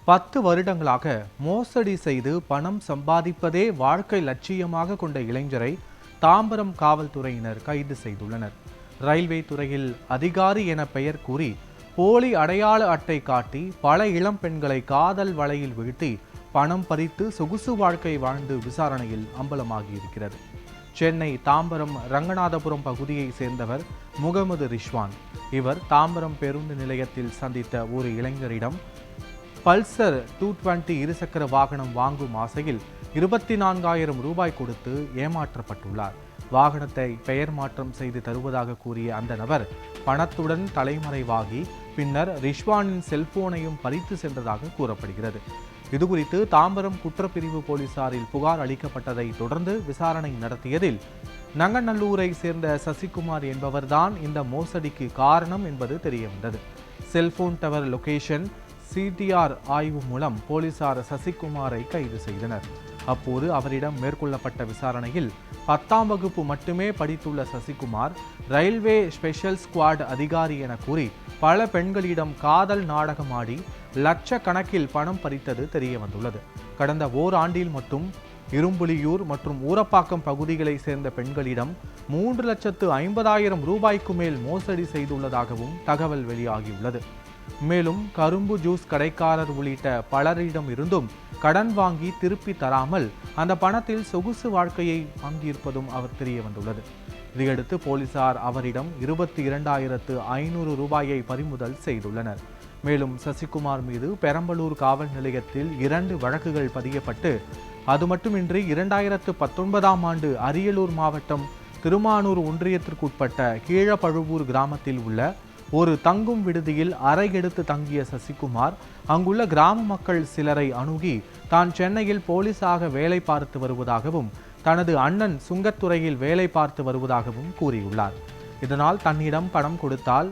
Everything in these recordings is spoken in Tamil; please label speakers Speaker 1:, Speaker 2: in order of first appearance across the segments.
Speaker 1: 10 வருடங்களாக மோசடி செய்து பணம் சம்பாதிப்பதே வாழ்க்கை லட்சியமாக கொண்ட இளைஞரை தாம்பரம் காவல்துறையினர் கைது செய்துள்ளனர். ரயில்வே துறையில் அதிகாரி என பெயர் கூறி போலி அடையாள அட்டை காட்டி பல இளம் பெண்களை காதல் வலையில் வீழ்த்தி பணம் பறித்து சொகுசு வாழ்க்கை வாழ்ந்து விசாரணையில் அம்பலமாகியிருக்கிறது. சென்னை தாம்பரம் ரங்கநாதபுரம் பகுதியை சேர்ந்தவர் முகமது ரிஷ்வான். இவர் தாம்பரம் பேருந்து நிலையத்தில் சந்தித்த ஒரு இளைஞரிடம் பல்சர் 220 இருசக்கர வாகனம் வாங்கும் ஆசையில் 24,000 ரூபாய் கொடுத்து ஏமாற்றப்பட்டுள்ளார். வாகனத்தை பெயர் மாற்றம் செய்து தருவதாக கூறிய அந்த நபர் பணத்துடன் தலைமறைவாகி பின்னர் ரிஷ்வானின் செல்போனையும் பறித்து சென்றதாக கூறப்படுகிறது. இதுகுறித்து தாம்பரம் குற்றப்பிரிவு போலீசாரில் புகார் அளிக்கப்பட்டதை தொடர்ந்து விசாரணை நடத்தியதில் நங்கநல்லூரை சேர்ந்த சசிகுமார் என்பவர்தான் இந்த மோசடிக்கு காரணம் என்பது தெரியவந்தது. செல்போன் டவர் லொகேஷன் CTR ஆய்வு மூலம் போலீசார் சசிகுமாரை கைது செய்தனர். அப்போது அவரிடம் மேற்கொள்ளப்பட்ட விசாரணையில் 10ஆம் வகுப்பு மட்டுமே படித்துள்ள சசிகுமார் ரயில்வே ஸ்பெஷல் ஸ்குவாட் அதிகாரி என கூறி பல பெண்களிடம் காதல் நாடகமாடி லட்சக்கணக்கில் பணம் பறித்தது தெரிய வந்துள்ளது. கடந்த ஓராண்டில் மட்டும் இரும்புலியூர் மற்றும் ஊரப்பாக்கம் பகுதிகளை சேர்ந்த பெண்களிடம் 3,50,000 ரூபாய்க்கு மேல் மோசடி செய்துள்ளதாகவும் தகவல் வெளியாகியுள்ளது. மேலும் கரும்பு ஜூஸ் கடைக்காரர் உள்ளிட்ட பலரிடம் இருந்தும் கடன் வாங்கி திருப்பி தராமல் அந்த பணத்தில் சொகுசு வாழ்க்கையை வாங்கியிருப்பதும் அவர் தெரிய வந்துள்ளது. இதையடுத்து போலீசார் அவரிடம் 22,500 ரூபாயை பறிமுதல் செய்துள்ளனர். மேலும் சசிகுமார் மீது பெரம்பலூர் காவல் நிலையத்தில் 2 வழக்குகள் பதியப்பட்டு அது மட்டுமின்றி 2019ஆம் ஆண்டு அரியலூர் மாவட்டம் திருமானூர் ஒன்றியத்திற்குட்பட்ட கீழப்பழுவூர் கிராமத்தில் உள்ள ஒரு தங்கும் விடுதியில் அறை எடுத்து தங்கிய சசிகுமார் அங்குள்ள கிராம மக்கள் சிலரை அணுகி தான் சென்னையில் போலீஸாக வேலை பார்த்து வருவதாகவும் தனது அண்ணன் சுங்கத்துறையில் வேலை பார்த்து வருவதாகவும் கூறியுள்ளார். இதனால் தன்னிடம் பணம் கொடுத்தால்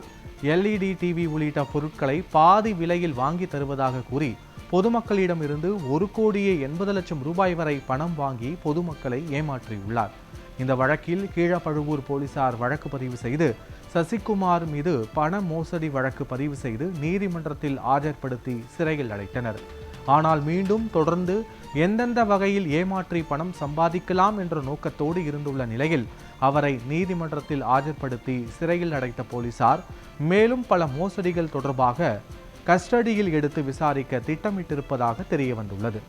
Speaker 1: LED டிவி உள்ளிட்ட பொருட்களை பாதி விலையில் வாங்கி தருவதாக கூறி பொதுமக்களிடமிருந்து 1,80,00,000 ரூபாய் வரை பணம் வாங்கி பொதுமக்களை ஏமாற்றியுள்ளார். இந்த வழக்கில் கீழப்பழுவூர் போலீசார் வழக்கு பதிவு செய்து சசிகுமார் மீது பண மோசடி வழக்கு பதிவு செய்து நீதிமன்றத்தில் ஆஜர்படுத்தி சிறையில் அடைத்தனர். ஆனால் மீண்டும் தொடர்ந்து எந்தெந்த வகையில் ஏமாற்றி பணம் சம்பாதிக்கலாம் என்ற நோக்கத்தோடு இருந்துள்ள நிலையில் அவரை நீதிமன்றத்தில் ஆஜர்படுத்தி சிறையில் அடைத்த போலீசார் மேலும் பல மோசடிகள் தொடர்பாக கஸ்டடியில் எடுத்து விசாரிக்க திட்டமிட்டிருப்பதாக தெரிய வந்துள்ளது.